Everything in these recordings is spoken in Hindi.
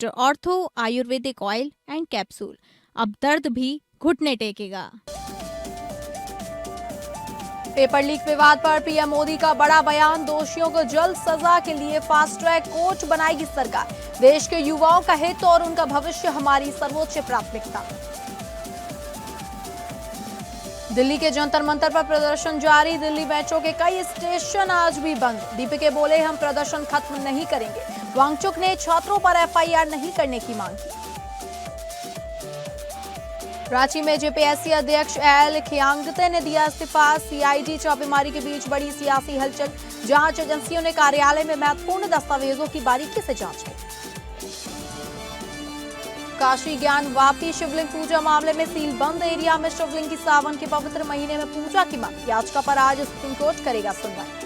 Doctor ortho Ayurvedic oil and capsule, अब दर्द भी घुटने टेकेगा। पेपर लीक विवाद पर पीएम मोदी का बड़ा बयान, दोषियों को जल्द सजा के लिए फास्ट ट्रैक कोर्ट बनाएगी सरकार। देश के युवाओं का हित और उनका भविष्य हमारी सर्वोच्च प्राथमिकता। दिल्ली के जंतर मंतर पर प्रदर्शन जारी, दिल्ली मेट्रो के कई स्टेशन आज भी बंद। दीपिके बोले, हम प्रदर्शन खत्म नहीं करेंगे। वांगचुक ने छात्रों पर एफआईआर नहीं करने की मांग की। रांची में जेपीएससी अध्यक्ष एल खियांगते ने दिया इस्तीफा, सीआईडी छापेमारी के बीच बड़ी सियासी हलचल, जांच एजेंसियों ने कार्यालय में महत्वपूर्ण दस्तावेजों की बारीकी से जांच की। काशी ज्ञान वापी शिवलिंग पूजा मामले में सील बंद एरिया में शिवलिंग की सावन के पवित्र महीने में पूजा की मांग, याचिका पर आज सुप्रीम कोर्ट करेगा सुनवाई।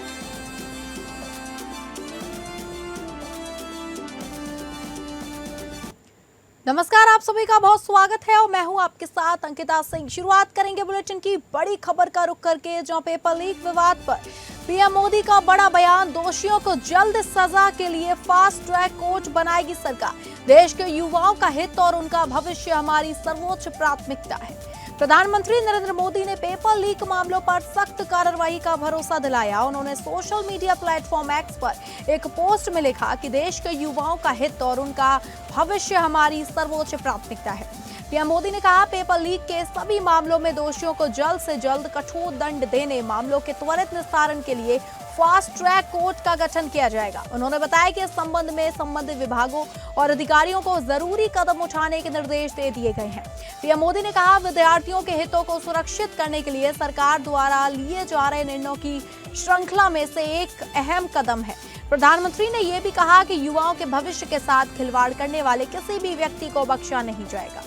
नमस्कार, आप सभी का बहुत स्वागत है और मैं हूं आपके साथ अंकिता सिंह। शुरुआत करेंगे बुलेटिन की बड़ी खबर का रुख करके, जहां पेपर लीक विवाद पर पीएम मोदी का बड़ा बयान, दोषियों को जल्द सजा के लिए फास्ट ट्रैक कोर्ट बनाएगी सरकार। देश के युवाओं का हित और उनका भविष्य हमारी सर्वोच्च प्राथमिकता है। प्रधानमंत्री नरेंद्र मोदी ने पेपर लीक मामलों पर सख्त कार्रवाई का भरोसा दिलाया। उन्होंने सोशल मीडिया प्लेटफॉर्म एक्स पर एक पोस्ट में लिखा कि देश के युवाओं का हित और उनका भविष्य हमारी सर्वोच्च प्राथमिकता है। पीएम मोदी ने कहा, पेपर लीक के सभी मामलों में दोषियों को जल्द से जल्द कठोर दंड देने, मामलों के त्वरित निस्तारण के लिए फास्ट ट्रैक कोर्ट का गठन किया जाएगा। उन्होंने बताया कि इस संबंध में संबंधित विभागों और अधिकारियों को जरूरी कदम उठाने के निर्देश दे दिए गए हैं। पीएम मोदी ने कहा, विद्यार्थियों के हितों को सुरक्षित करने के लिए सरकार द्वारा लिए जा रहे निर्णयों की श्रृंखला में से एक अहम कदम है। प्रधानमंत्री ने यह भी कहा कि युवाओं के भविष्य के साथ खिलवाड़ करने वाले किसी भी व्यक्ति को बख्शा नहीं जाएगा।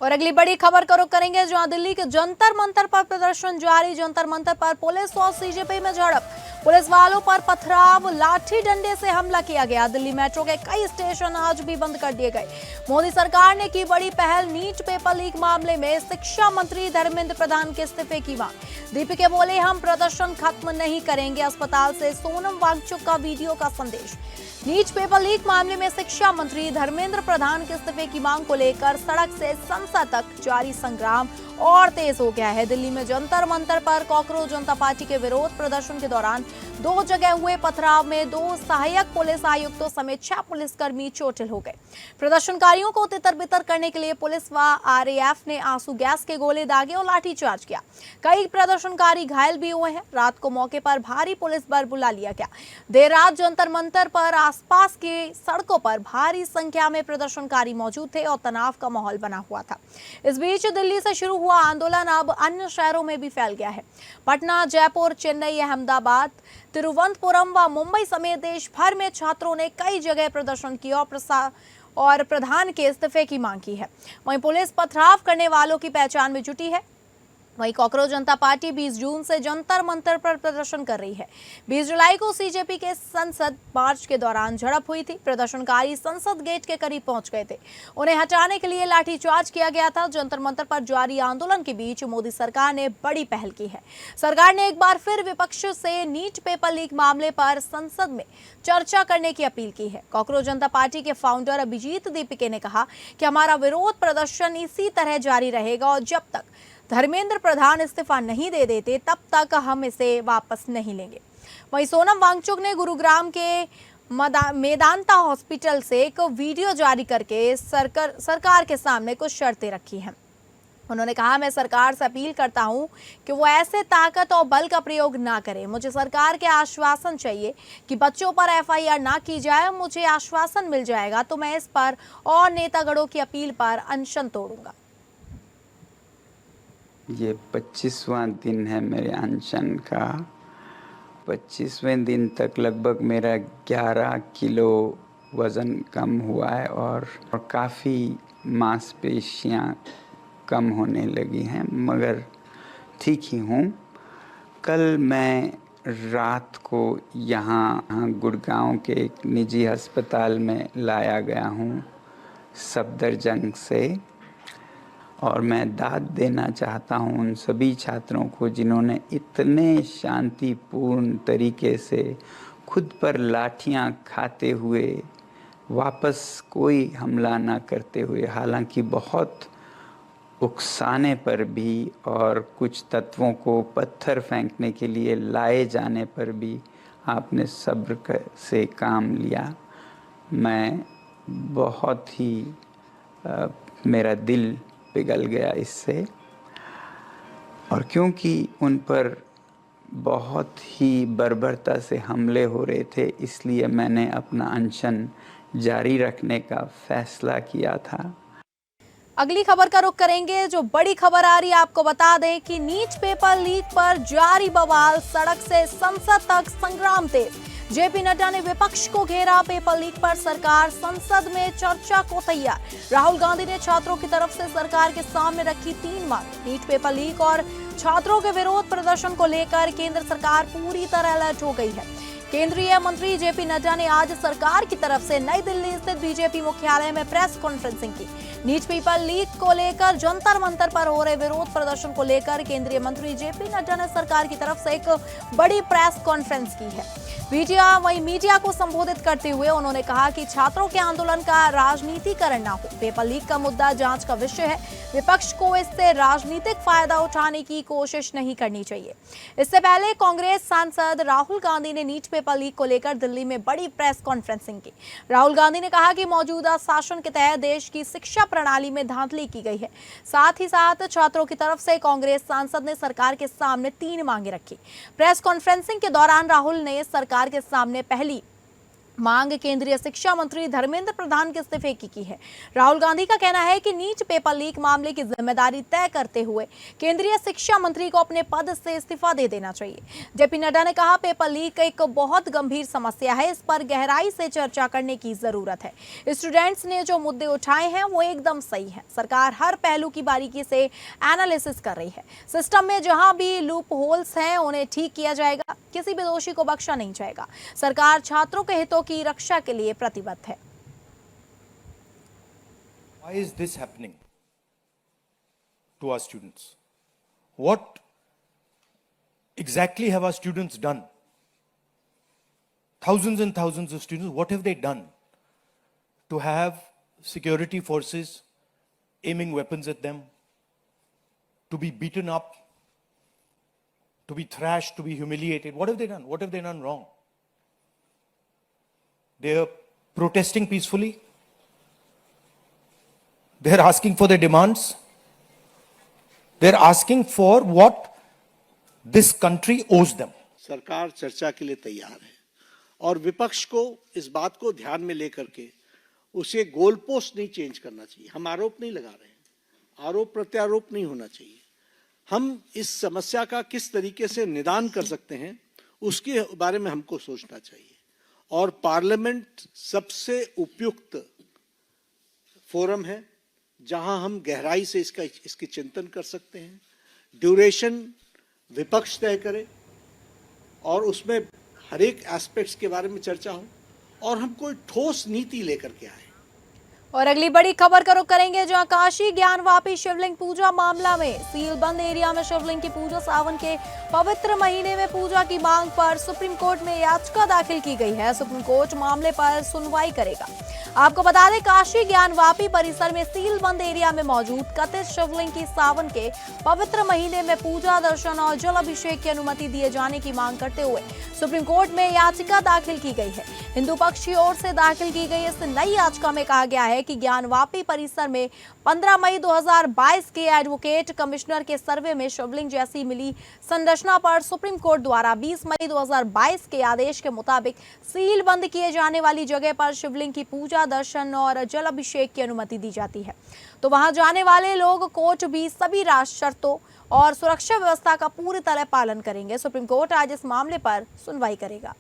और अगली बड़ी खबर का रुख करेंगे, जहां दिल्ली के जंतर मंतर पर प्रदर्शन जारी, जंतर मंतर पर पुलिस और सीजेपी में झड़प, पुलिस वालों पर पथराव, लाठी डंडे से हमला किया गया। दिल्ली मेट्रो के कई स्टेशन आज भी बंद कर दिए गए। मोदी सरकार ने की बड़ी पहल, नीट पेपर लीक मामले में शिक्षा मंत्री धर्मेंद्र प्रधान के इस्तीफे की मांग। दीपिके बोले, हम प्रदर्शन खत्म नहीं करेंगे। अस्पताल से सोनम वांगचुक का वीडियो का संदेश। नीट पेपर लीक मामले में शिक्षा मंत्री धर्मेंद्र प्रधान के इस्तीफे की मांग को लेकर सड़क से संसद तक जारी संग्राम और तेज हो गया है। दिल्ली में जंतर मंतर पर कॉकरोच जनता पार्टी के विरोध प्रदर्शन के दौरान 2 जगह हुए पथराव में 2 सहायक पुलिस आयुक्तों समेत 6 पुलिसकर्मी चोटिल हो गए। प्रदर्शनकारियों को तितर बितर करने के लिए पुलिस व आरएएफ ने आंसू गैस के गोले दागे और लाठीचार्ज किया। कई प्रदर्शनकारी घायल भी हुए हैं। रात को मौके पर भारी पुलिस बल बुला लिया गया। देर रात जंतर मंतर पर आसपास के सड़कों पर भारी संख्या में प्रदर्शनकारी मौजूद थे और तनाव का माहौल बना हुआ था। इस बीच दिल्ली से शुरू हुआ आंदोलन अब अन्य शहरों में भी फैल गया है। पटना, जयपुर, चेन्नई, अहमदाबाद, तिरुवनंतपुरम व मुंबई समेत देश भर में छात्रों ने कई जगह प्रदर्शन किया और प्रधान के इस्तीफे की मांग की है। वहीं पुलिस पथराव करने वालों की पहचान में जुटी है। वहीं कॉकरोच जनता पार्टी 20 जून से जंतर मंतर पर प्रदर्शन कर रही है। 20 जुलाई को सीजेपी के संसद मार्च के दौरान झड़प हुई थी। प्रदर्शनकारी संसद गेट के करीब पहुंच गए थे। उन्हें हटाने के लिए लाठीचार्ज किया गया था। जंतर मंतर पर जारी आंदोलन के बीच मोदी सरकार ने बड़ी पहल की है। सरकार ने एक बार फिर विपक्ष से नीट पेपर लीक मामले पर संसद में चर्चा करने की अपील की है। कॉकरोच जनता पार्टी के फाउंडर अभिजीत दीपिके ने कहा कि हमारा विरोध प्रदर्शन इसी तरह जारी रहेगा और जब तक धर्मेंद्र प्रधान इस्तीफा नहीं दे देते तब तक हम इसे वापस नहीं लेंगे। वहीं सोनम वांगचुक ने गुरुग्राम के मेदांता हॉस्पिटल से एक वीडियो जारी करके सरकार के सामने कुछ शर्तें रखी हैं। उन्होंने कहा, मैं सरकार से अपील करता हूं कि वो ऐसे ताकत और बल का प्रयोग ना करे। मुझे सरकार के आश्वासन चाहिए कि बच्चों पर एफआईआर ना की जाए। मुझे आश्वासन मिल जाएगा तो मैं इस पर और नेतागणों की अपील पर अनशन तोड़ूंगा। ये 25वां दिन है मेरे अनशन का। 25वें दिन तक लगभग मेरा 11 किलो वज़न कम हुआ है और काफ़ी मांसपेशियाँ कम होने लगी हैं, मगर ठीक ही हूँ। कल मैं रात को यहाँ गुड़गांव के एक निजी अस्पताल में लाया गया हूँ सफदरजंग से, और मैं दाद देना चाहता हूँ उन सभी छात्रों को जिन्होंने इतने शांतिपूर्ण तरीके से खुद पर लाठियाँ खाते हुए वापस कोई हमला ना करते हुए, हालांकि बहुत उकसाने पर भी और कुछ तत्वों को पत्थर फेंकने के लिए लाए जाने पर भी आपने सब्र से काम लिया। मैं बहुत ही मेरा दिल पिघल गया इससे, और क्योंकि उन पर बहुत ही बर्बरता से हमले हो रहे थे, इसलिए मैंने अपना अनशन जारी रखने का फैसला किया था। अगली खबर का रुख करेंगे। जो बड़ी खबर आ रही है, आपको बता दें कि नीट पेपर लीक पर जारी बवाल, सड़क से संसद तक संग्राम तेज। जेपी नड्डा ने विपक्ष को घेरा, पेपर लीक पर सरकार संसद में चर्चा को तैयार। राहुल गांधी ने छात्रों की तरफ से सरकार के सामने रखी 3 मांग। नीट पेपर लीक और छात्रों के विरोध प्रदर्शन को लेकर केंद्र सरकार पूरी तरह अलर्ट हो गई है। केंद्रीय मंत्री जेपी नड्डा ने आज सरकार की तरफ से नई दिल्ली स्थित बीजेपी मुख्यालय में प्रेस कॉन्फ्रेंसिंग की। नीट पेपर लीक को लेकर जंतर मंतर पर हो रहे विरोध प्रदर्शन को लेकर केंद्रीय मंत्री जेपी नड्डा ने सरकार की तरफ से एक बड़ी प्रेस कॉन्फ्रेंस की है। मीडिया को संबोधित करते हुए उन्होंने कहा कि छात्रों के आंदोलन का राजनीतिकरण ना हो। पेपर लीक का मुद्दा जांच का विषय है, विपक्ष को इससे राजनीतिक फायदा उठाने की कोशिश नहीं करनी चाहिए। इससे पहले कांग्रेस सांसद राहुल गांधी ने नीट पेपर लीक को लेकर दिल्ली में बड़ी प्रेस कॉन्फ्रेंसिंग की। राहुल गांधी ने कहा कि मौजूदा शासन के तहत देश की शिक्षा प्रणाली में धांधली की गई है। साथ ही साथ छात्रों की तरफ से कांग्रेस सांसद ने सरकार के सामने 3 मांगे रखी। प्रेस कॉन्फ्रेंसिंग के दौरान राहुल ने सरकार के सामने पहली मांग केंद्रीय शिक्षा मंत्री धर्मेंद्र प्रधान के इस्तीफे की है। राहुल गांधी का कहना है कि नीट पेपर लीक मामले की जिम्मेदारी तय करते हुए केंद्रीय शिक्षा मंत्री को अपने पद से इस्तीफा दे देना चाहिए। जेपी नड्डा ने कहा, पेपर लीक एक बहुत गंभीर समस्या है, इस पर गहराई से चर्चा करने की जरूरत है। स्टूडेंट्स ने जो मुद्दे उठाए हैं वो एकदम सही है। सरकार हर पहलू की बारीकी से एनालिसिस कर रही है। सिस्टम में जहां भी लूप होल्स हैं उन्हें ठीक किया जाएगा, किसी भी दोषी को बख्शा नहीं जाएगा। सरकार छात्रों के हितों की रक्षा के लिए प्रतिबद्ध है। Why is this happening to our students? What exactly have our students done? Thousands and thousands of students, what have they done to have security forces aiming weapons at them, to be beaten up, to be thrashed, to be humiliated? What have they done? What have they done wrong? They are protesting peacefully. They are asking for their demands. They are asking for what this country owes them. सरकार चर्चा के लिए तैयार है और विपक्ष को इस बात को ध्यान में लेकर के उसे गोल पोस्ट नहीं चेंज करना चाहिए। हम आरोप नहीं लगा रहे हैं, आरोप प्रत्यारोप नहीं होना चाहिए। हम इस समस्या का किस तरीके से निदान कर सकते हैं उसके बारे में हमको सोचना चाहिए, और पार्लियामेंट सबसे उपयुक्त फोरम है जहां हम गहराई से इसकी चिंतन कर सकते हैं। ड्यूरेशन विपक्ष तय करे और उसमें हर एक एस्पेक्ट्स के बारे में चर्चा हो और हम कोई ठोस नीति लेकर के आए। और अगली बड़ी खबर का रुख करेंगे, जहां काशी ज्ञानवापी शिवलिंग पूजा मामला में सीलबंद एरिया में शिवलिंग की पूजा, सावन के पवित्र महीने में पूजा की मांग पर सुप्रीम कोर्ट में याचिका दाखिल की गई है। सुप्रीम कोर्ट मामले पर सुनवाई करेगा। आपको बता दें, काशी ज्ञानवापी परिसर में सीलबंद एरिया में मौजूद कथित शिवलिंग की सावन के पवित्र महीने में पूजा, दर्शन और जल अभिषेक की अनुमति दिए जाने की मांग करते हुए सुप्रीम कोर्ट में याचिका दाखिल की गई है। हिंदू पक्ष की ओर से दाखिल की गई इस नई याचिका में कहा गया है कि ज्ञानवापी परिसर में 15 मई 2022 के एडवोकेट कमिश्नर के सर्वे में शिवलिंग जैसी मिली संरचना पर सुप्रीम कोर्ट द्वारा 20 मई 2022 के आदेश के मुताबिक सील बंद किए जाने वाली जगह पर शिवलिंग की पूजा, दर्शन और जल अभिषेक की अनुमति दी जाती है। तो वहां जाने वाले लोग कोर्ट भी सभी शर्तों और सुरक्षा व्यवस्था का पूरी तरह पालन करेंगे। सुप्रीम कोर्ट आज इस मामले पर सुनवाई करेगा।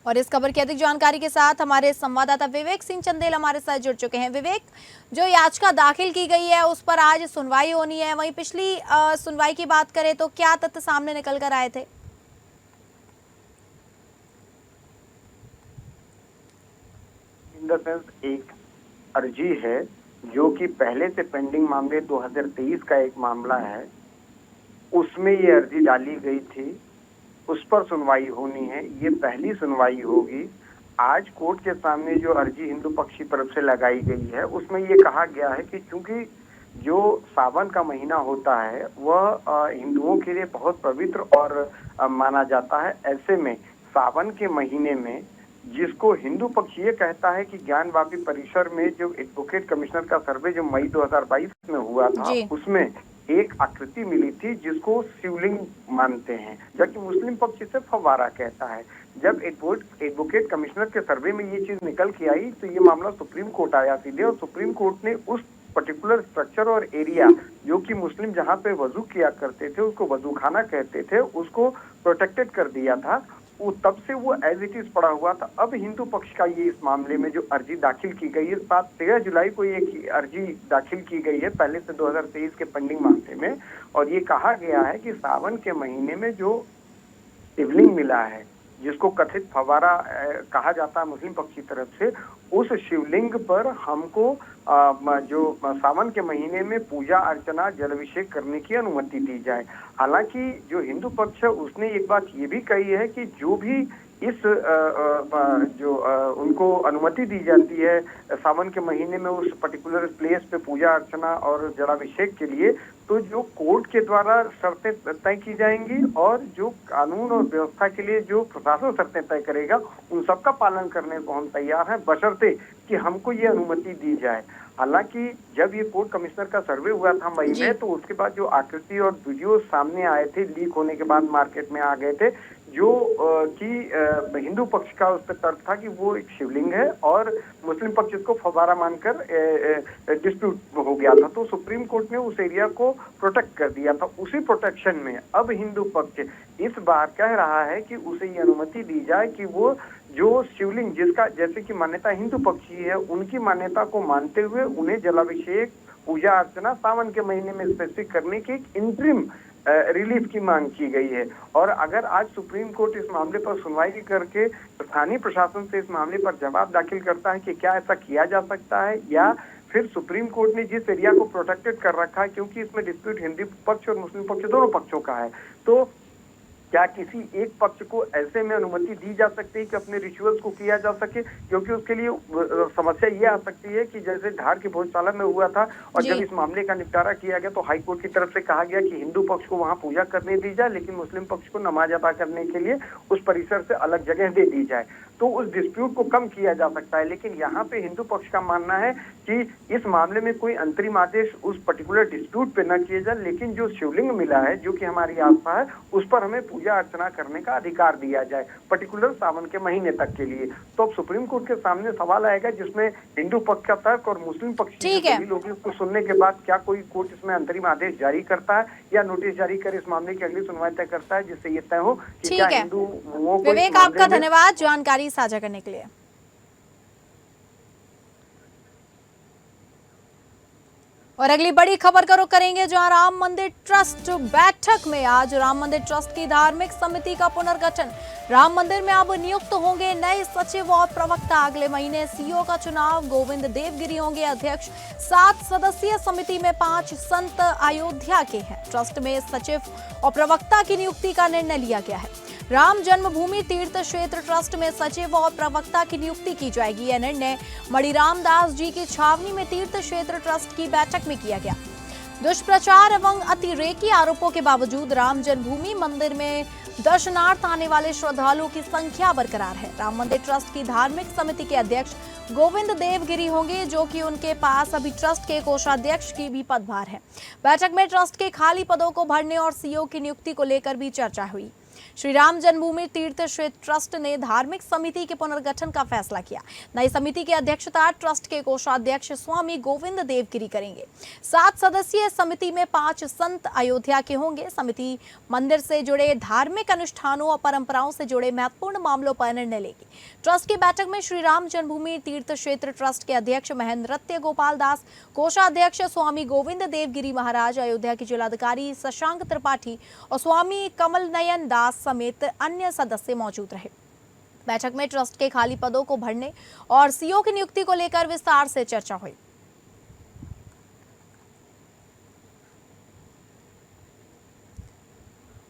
और इस खबर की अधिक जानकारी के साथ हमारे संवाददाता विवेक सिंह चंदेल हमारे साथ जुड़ चुके हैं। विवेक, जो याचिका दाखिल की गई है उस पर आज सुनवाई होनी है, वहीं पिछली सुनवाई की बात करें तो क्या तथ्य सामने निकल कर आए थे? इन द सेंस एक अर्जी है जो कि पहले से पेंडिंग मामले 2023 का एक मामला है, उसमें ये अर्जी डाली गई थी, उस पर सुनवाई होनी है। ये पहली सुनवाई होगी। आज कोर्ट के सामने जो अर्जी हिंदू पक्ष की तरफ से लगाई गई है, उसमें ये कहा गया है कि चूंकि जो सावन का महीना होता है वह हिंदुओं के लिए बहुत पवित्र और माना जाता है। ऐसे में सावन के महीने में जिसको हिंदू पक्ष ये कहता है कि ज्ञानवापी परिसर में जो एडवोकेट कमिश्नर का सर्वे जो मई 2022 में हुआ था, उसमें एक आकृति मिली थी जिसको शिवलिंग मानते हैं, जबकि मुस्लिम पक्ष इसे फव्वारा कहता है। जब एडवोकेट कमिश्नर के सर्वे में ये चीज निकल के आई तो ये मामला सुप्रीम कोर्ट आया सीधे, और सुप्रीम कोर्ट ने उस पर्टिकुलर स्ट्रक्चर और एरिया जो कि मुस्लिम जहाँ पे वजू किया करते थे, उसको वजू खाना कहते थे, उसको प्रोटेक्टेड कर दिया था। वो तब से वो एज इट इज पड़ा हुआ था। अब हिंदू पक्ष का ये इस मामले में जो अर्जी दाखिल की गई है, 13 जुलाई को ये अर्जी दाखिल की गई है पहले से 2023 के पेंडिंग मामले में, और ये कहा गया है कि सावन के महीने में जो शिवलिंग मिला है, जिसको कथित फव्वारा कहा जाता है मुस्लिम पक्ष की तरफ से, उस शिवलिंग पर हमको जो सावन के महीने में पूजा अर्चना जलाभिषेक करने की अनुमति दी जाए। हालांकि जो हिंदू पक्ष है उसने एक बात ये भी कही है कि जो भी इस उनको अनुमति दी जाती है सावन के महीने में उस पर्टिकुलर प्लेस पे पूजा अर्चना और जलाभिषेक के लिए, तो जो कोर्ट के द्वारा शर्तें तय की जाएंगी और जो कानून और व्यवस्था के लिए जो प्रशासन शर्तें तय करेगा उन सबका पालन करने को हम तैयार हैं, बशर्ते कि हमको ये अनुमति दी जाए। हालांकि जब ये कोर्ट कमिश्नर का सर्वे हुआ था मई में, तो उसके बाद जो आकृति और वीडियो सामने आए थे, लीक होने के बाद मार्केट में आ गए थे, जो कि हिंदू पक्ष का उस पर तर्क था कि वो एक शिवलिंग है और मुस्लिम पक्ष इसको फव्वारा मानकर डिस्प्यूट हो गया था। तो सुप्रीम कोर्ट ने उस एरिया को प्रोटेक्ट कर दिया था। उसी प्रोटेक्शन में अब हिंदू पक्ष इस बार कह रहा है कि उसे ये अनुमति दी जाए कि वो जो शिवलिंग जिसका जैसे कि मान्यता हिंदू पक्ष की है, उनकी मान्यता को मानते हुए उन्हें जलाभिषेक पूजा अर्चना सावन के महीने में स्पेसिफिक करने की एक इंटरिम रिलीफ की मांग की गई है। और अगर आज सुप्रीम कोर्ट इस मामले पर सुनवाई करके स्थानीय प्रशासन से इस मामले पर जवाब दाखिल करता है कि क्या ऐसा किया जा सकता है, या फिर सुप्रीम कोर्ट ने जिस एरिया को प्रोटेक्टेड कर रखा है, क्योंकि इसमें डिस्प्यूट हिंदू पक्ष और मुस्लिम पक्ष दोनों पक्षों का है, तो क्या किसी एक पक्ष को ऐसे में अनुमति दी जा सकती है कि अपने रिचुअल्स को किया जा सके, क्योंकि उसके लिए समस्या ये आ सकती है कि जैसे धार की भोजशाला में हुआ था और जब इस मामले का निपटारा किया गया तो हाई कोर्ट की तरफ से कहा गया कि हिंदू पक्ष को वहां पूजा करने दी जाए, लेकिन मुस्लिम पक्ष को नमाज अदा करने के लिए उस परिसर से अलग जगह दे दी जाए, तो उस डिस्प्यूट को कम किया जा सकता है। लेकिन यहाँ पे हिंदू पक्ष का मानना है कि इस मामले में कोई अंतरिम आदेश उस पर्टिकुलर डिस्प्यूट पे न किया जाए, लेकिन जो शिवलिंग मिला है जो कि हमारी आस्था है उस पर हमें पूजा अर्चना करने का अधिकार दिया जाए पर्टिकुलर सावन के महीने तक के लिए। तो अब सुप्रीम कोर्ट के सामने सवाल आएगा जिसमें हिंदू पक्ष का तर्क और मुस्लिम पक्ष के लोगों को सुनने के बाद क्या कोई कोर्ट इसमें अंतरिम आदेश जारी करता है या नोटिस जारी कर इस मामले की अगली सुनवाई तय करता है, जिससे ये तय हो कि क्या हिंदुओं को। विवेक, आपका धन्यवाद जानकारी साझा करने के लिए। और अगली बड़ी खबर का रुख करेंगे, जहां राम मंदिर ट्रस्ट बैठक में आज राम मंदिर ट्रस्ट की धार्मिक समिति का पुनर्गठन। राम मंदिर में अब नियुक्त होंगे नए सचिव और प्रवक्ता। अगले महीने सीईओ का चुनाव, गोविंद देवगिरी होंगे अध्यक्ष। 7 सदस्यीय समिति में 5 संत अयोध्या के हैं। ट्रस्ट में सचिव और प्रवक्ता की नियुक्ति का निर्णय लिया गया है। राम जन्मभूमि तीर्थ क्षेत्र ट्रस्ट में सचिव और प्रवक्ता की नियुक्ति की जाएगी। यह निर्णय मणिराम दास जी की छावनी में तीर्थ क्षेत्र ट्रस्ट की बैठक में किया गया। दुष्प्रचार एवं अतिरेकी आरोपों के बावजूद राम जन्मभूमि मंदिर में दर्शनार्थ आने वाले श्रद्धालुओं की संख्या बरकरार है। राम मंदिर ट्रस्ट की धार्मिक समिति के अध्यक्ष गोविंद देवगिरी होंगे, जो कि उनके पास अभी ट्रस्ट के कोषाध्यक्ष की भी पदभार है। बैठक में ट्रस्ट के खाली पदों को भरने और सीईओ की नियुक्ति को लेकर भी चर्चा हुई। श्री राम जन्मभूमि तीर्थ क्षेत्र ट्रस्ट ने धार्मिक समिति के पुनर्गठन का फैसला किया। नई समिति की अध्यक्षता ट्रस्ट के कोषाध्यक्ष स्वामी गोविंद देवगिरी करेंगे। 7 सदस्यीय समिति में 5 संत अयोध्या के होंगे। समिति मंदिर से जुड़े धार्मिक अनुष्ठानों और परंपराओं से जुड़े महत्वपूर्ण मामलों पर निर्णय लेगी। ट्रस्ट की बैठक में श्री राम जन्मभूमि तीर्थ क्षेत्र ट्रस्ट के अध्यक्ष महेंद्र गोपाल दास, कोषाध्यक्ष स्वामी गोविंद देवगिरी महाराज, अयोध्या के जिलाधिकारी शशांक त्रिपाठी और स्वामी कमल नयन दास समेत अन्य सदस्य मौजूद रहे। बैठक में ट्रस्ट के खाली पदों को भरने और सीईओ की नियुक्ति को लेकर विस्तार से चर्चा हुई।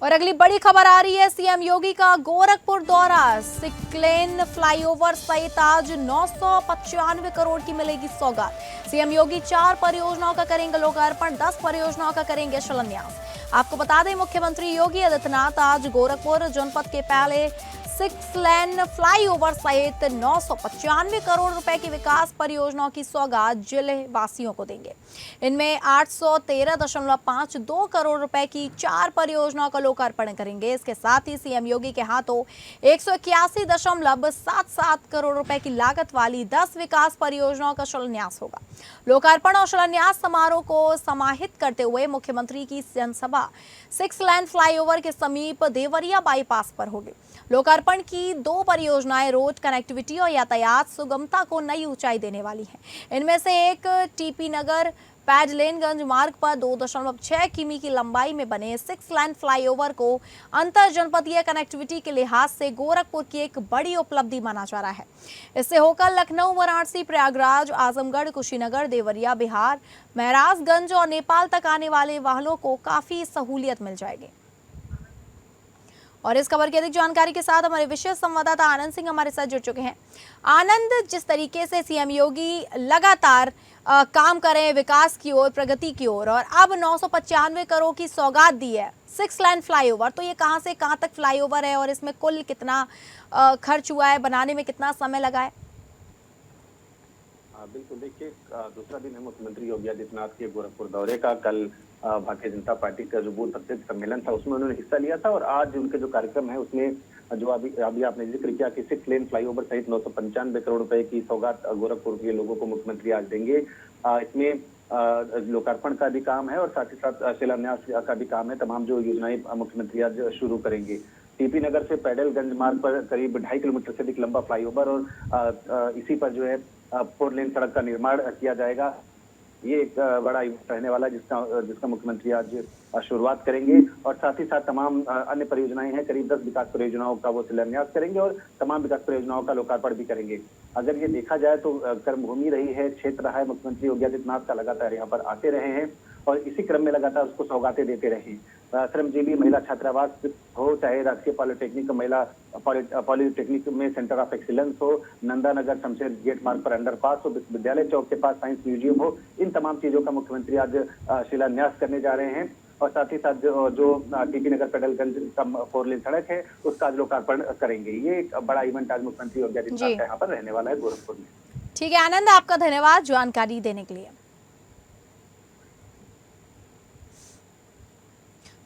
और अगली बड़ी खबर आ रही है, सीएम योगी का गोरखपुर दौरा। 6 लेन फ्लाईओवर सहित आज 995 करोड़ की मिलेगी सौगात। सीएम योगी 4 परियोजनाओं का करेंगे लोकार्पण, 10 परियोजनाओं का करेंगे शिलान्यास। आपको बता दें, मुख्यमंत्री योगी आदित्यनाथ आज गोरखपुर जनपद के पहले 6 लेन फ्लाईओवर सहित 995 करोड़ रुपए की विकास परियोजनाओं की सौगात जिले वासियों को देंगे। इनमें 813.52 करोड़ रुपए की 4 परियोजनाओं का लोकार्पण करेंगे। इसके साथ ही सीएम योगी के हाथों 181.77 करोड़ रुपए की लागत वाली 10 विकास परियोजनाओं का शिलान्यास होगा। लोकार्पण और शिलान्यास समारोह को समाहित करते हुए मुख्यमंत्री की जनसभा 6 लेन फ्लाईओवर के समीप देवरिया बाईपास पर होगी। लोकार्पण की 2 परियोजनाएं रोड कनेक्टिविटी और यातायात सुगमता को नई ऊंचाई देने वाली हैं। इनमें से एक टीपी नगर पैडलेनगंज मार्ग पर 2.6 किमी की लंबाई में बने 6 लेन फ्लाईओवर को अंतर जनपदीय कनेक्टिविटी के लिहाज से गोरखपुर की एक बड़ी उपलब्धि माना जा रहा है। इससे होकर लखनऊ, वाराणसी, प्रयागराज, आजमगढ़, कुशीनगर, देवरिया, बिहार, महराजगंज और नेपाल तक आने वाले वाहनों को काफी सहूलियत मिल जाएगी। और इस खबर की अधिक जानकारी के साथ हमारे विशेष संवाददाता आनंद सिंह हमारे साथ जुड़ चुके हैं। आनंद, जिस तरीके से सीएम योगी लगातार काम कर रहे हैं विकास की ओर, प्रगति की ओर, और अब 995 करोड़ की सौगात दी है 6 लेन फ्लाईओवर, तो ये कहां से कहां तक फ्लाईओवर है और इसमें कुल कितना खर्च हुआ है, बनाने में कितना समय लगा है? बिल्कुल, देखिए दूसरा दिन है मुख्यमंत्री योगी आदित्यनाथ के गोरखपुर दौरे का। कल भारतीय जनता पार्टी का जो बूथ अध्यक्ष सम्मेलन था उसमें उन्होंने हिस्सा लिया था, और आज उनके जो कार्यक्रम है उसमें जो अभी आपने जिक्र किया कि 6 लेन फ्लाईओवर सहित 995 करोड़ रुपए की सौगात गोरखपुर के लोगों को मुख्यमंत्री आज देंगे। इसमें लोकार्पण का भी काम है और साथ ही साथ शिलान्यास का भी काम है। तमाम जो योजनाएं मुख्यमंत्री आज शुरू करेंगे। टीपी नगर से पैडलगंज मार्ग पर करीब 2.5 किलोमीटर से अधिक लंबा फ्लाईओवर और इसी पर जो है 4 लेन सड़क का निर्माण किया जाएगा। ये एक बड़ा इवेंट रहने वाला है जिसका मुख्यमंत्री आज शुरुआत करेंगे, और साथ ही साथ तमाम अन्य परियोजनाएं हैं। करीब 10 विकास परियोजनाओं का वो शिलान्यास करेंगे और तमाम विकास परियोजनाओं का लोकार्पण भी करेंगे। अगर ये देखा जाए तो कर्मभूमि रही है, क्षेत्र रहा है मुख्यमंत्री योगी आदित्यनाथ का, लगातार यहाँ पर आते रहे हैं और इसी क्रम में लगातार उसको सौगातें देते रहे। श्रमजीवी महिला छात्रावास हो, चाहे राजकीय पॉलिटेक्निक महिला पॉलिटेक्निक में सेंटर ऑफ एक्सीलेंस हो, नंदानगर शमशेर गेट मार्ग पर अंडरपास हो, विद्यालय चौक के पास साइंस म्यूजियम हो, इन तमाम चीजों का मुख्यमंत्री आज शिलान्यास करने जा रहे हैं। और साथ ही साथ जो टीपी नगर पैडलगंज का 4 लेन सड़क है उसका आज लोकार्पण करेंगे। ये एक बड़ा इवेंट आज मुख्यमंत्री योगी आदित्यनाथ का यहाँ पर रहने वाला है गोरखपुर में। ठीक है आनंद, आपका धन्यवाद जानकारी देने के लिए।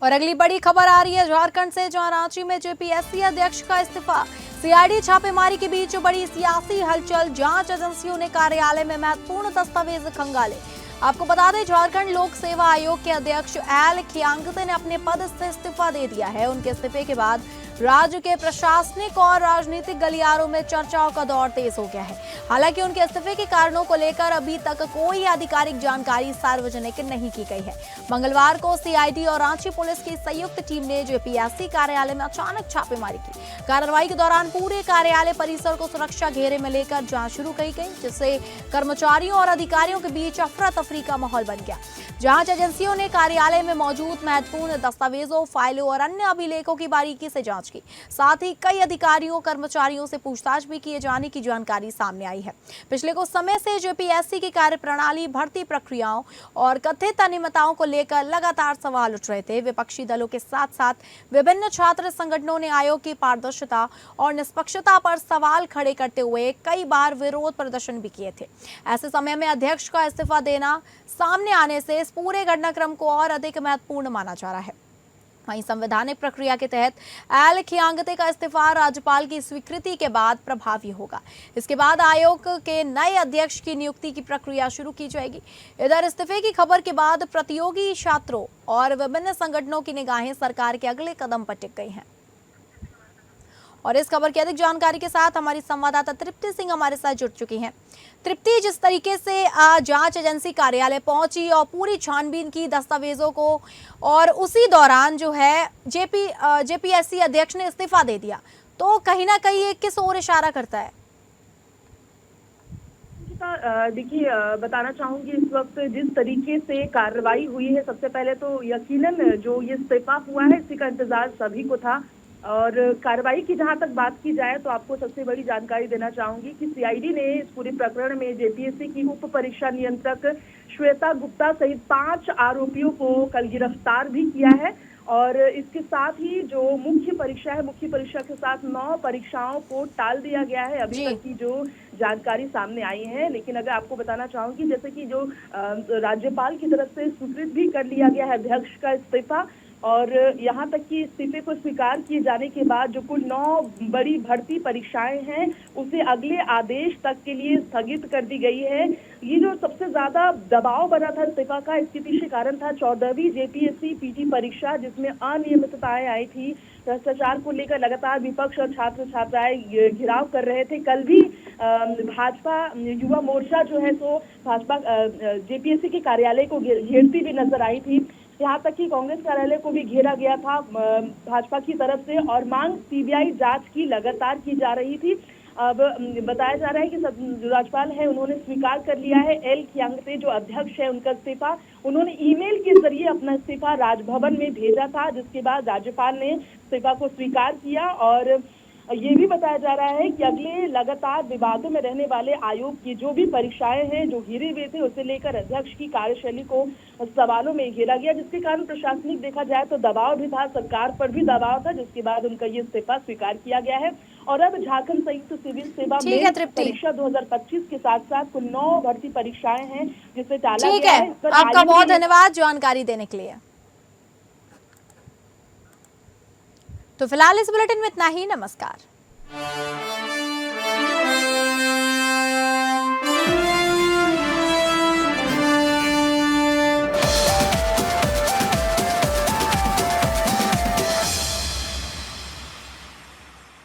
और अगली बड़ी खबर आ रही है झारखंड से, जहां रांची में जेपीएससी अध्यक्ष का इस्तीफा। सीआईडी छापेमारी के बीच बड़ी सियासी हलचल, जांच एजेंसियों ने कार्यालय में महत्वपूर्ण दस्तावेज खंगाले। आपको बता दें, झारखंड लोक सेवा आयोग के अध्यक्ष एल खियांगते ने अपने पद से इस्तीफा दे दिया है। उनके इस्तीफे के बाद राज्य के प्रशासनिक और राजनीतिक गलियारों में चर्चाओं का दौर तेज हो गया है। हालांकि उनके इस्तीफे के कारणों को लेकर अभी तक कोई आधिकारिक जानकारी सार्वजनिक नहीं की गई है। मंगलवार को सीआईडी और रांची पुलिस की संयुक्त टीम ने जेपीएससी कार्यालय में अचानक छापेमारी की। कार्रवाई के दौरान पूरे कार्यालय परिसर को सुरक्षा घेरे में लेकर जांच शुरू की गई, जिससे कर्मचारियों और अधिकारियों के बीच अफरा तफरी का माहौल बन गया। जांच एजेंसियों ने कार्यालय में मौजूद महत्वपूर्ण दस्तावेजों, फाइलों और अन्य अभिलेखों की बारीकी से जांच की। साथ ही कई अधिकारियों, कर्मचारियों से पूछताछ भी किए जाने की जानकारी सामने आई है। पिछले कुछ समय से जेपीएससी की कार्यप्रणाली, भर्ती प्रक्रियाओं और कथित अनियमितताओं को लेकर लगातार सवाल उठ रहे थे। विपक्षी दलों के साथ साथ विभिन्न छात्र संगठनों ने आयोग की पारदर्शिता और निष्पक्षता पर सवाल खड़े करते हुए कई बार विरोध प्रदर्शन भी किए थे। ऐसे समय में अध्यक्ष का इस्तीफा देना सामने आने से इस पूरे घटनाक्रम को और अधिक महत्वपूर्ण माना जा रहा है। वहीं संवैधानिक प्रक्रिया के तहत एल खियांगते का इस्तीफा राज्यपाल की स्वीकृति के बाद प्रभावी होगा। इसके बाद आयोग के नए अध्यक्ष की नियुक्ति की प्रक्रिया शुरू की जाएगी। इधर इस्तीफे की खबर के बाद प्रतियोगी छात्रों और विभिन्न संगठनों की निगाहें सरकार के अगले कदम पर टिक गई हैं। और इस खबर की अधिक जानकारी के साथ हमारी संवाददाता तृप्ति सिंह हमारे साथ जुड़ चुकी हैं। तृप्ति, जिस तरीके से जांच एजेंसी कार्यालय पहुंची और पूरी छानबीन की दस्तावेजों को, और उसी दौरान जो है जेपीएससी अध्यक्ष ने इस्तीफा दे दिया, तो कहीं ना कहीं ये किस ओर इशारा करता है? नमस्कार। देखिए, बताना चाहूंगी इस वक्त जिस तरीके से कार्रवाई हुई है, सबसे पहले तो यकीनन जो ये इस्तीफा हुआ है इसी का इंतजार सभी को था। और कार्रवाई की जहां तक बात की जाए तो आपको सबसे बड़ी जानकारी देना चाहूंगी कि सीआईडी ने इस पूरे प्रकरण में जेपीएससी की उप परीक्षा नियंत्रक श्वेता गुप्ता सहित 5 आरोपियों को कल गिरफ्तार भी किया है। और इसके साथ ही जो मुख्य परीक्षा है, मुख्य परीक्षा के साथ 9 परीक्षाओं को टाल दिया गया है। अभी तक की जो जानकारी सामने आई है, लेकिन अगर आपको बताना चाहूंगी जैसे कि जो राज्यपाल की तरफ से स्वीकृत भी कर लिया गया है अध्यक्ष का इस्तीफा, और यहाँ तक कि इस्तीफे को स्वीकार किए जाने के बाद जो कुल 9 बड़ी भर्ती परीक्षाएं हैं उसे अगले आदेश तक के लिए स्थगित कर दी गई है। ये जो सबसे ज्यादा दबाव बना था इस्तीफा का, इसके पीछे कारण था 14वीं जेपीएससी पीटी परीक्षा, जिसमें अनियमितताएं आई थी। भ्रष्टाचार को लेकर लगातार विपक्ष और छात्र छात्राएं घिराव कर रहे थे। कल भी भाजपा युवा मोर्चा जो है सो भाजपा जेपीएससी के कार्यालय को घेरती भी नजर आई थी। यहाँ तक कि कांग्रेस कार्यालय को भी घेरा गया था भाजपा की तरफ से, और मांग सीबीआई जांच की लगातार की जा रही थी। अब बताया जा रहा है कि जो राज्यपाल है उन्होंने स्वीकार कर लिया है। एल खियांगते जो अध्यक्ष है उनका इस्तीफा उन्होंने ईमेल के जरिए अपना इस्तीफा राजभवन में भेजा था, जिसके बाद राज्यपाल ने इस्तीफा को स्वीकार किया। और ये भी बताया जा रहा है कि अगले लगातार विवादों में रहने वाले आयोग की जो भी परीक्षाएं हैं जो घिरे हुए थे, उसे लेकर अध्यक्ष की कार्यशैली को सवालों में घेरा गया, जिसके कारण प्रशासनिक देखा जाए तो दबाव भी था, सरकार पर भी दबाव था, जिसके बाद उनका ये इस्तीफा स्वीकार किया गया है। और अब झारखंड संयुक्त सिविल सेवा में परीक्षा 2025 के साथ साथ कुल 9 भर्ती परीक्षाएं हैं जिसे टाला गया है। आपका बहुत धन्यवाद जानकारी देने के लिए। तो फिलहाल इस बुलेटिन में इतना ही। नमस्कार।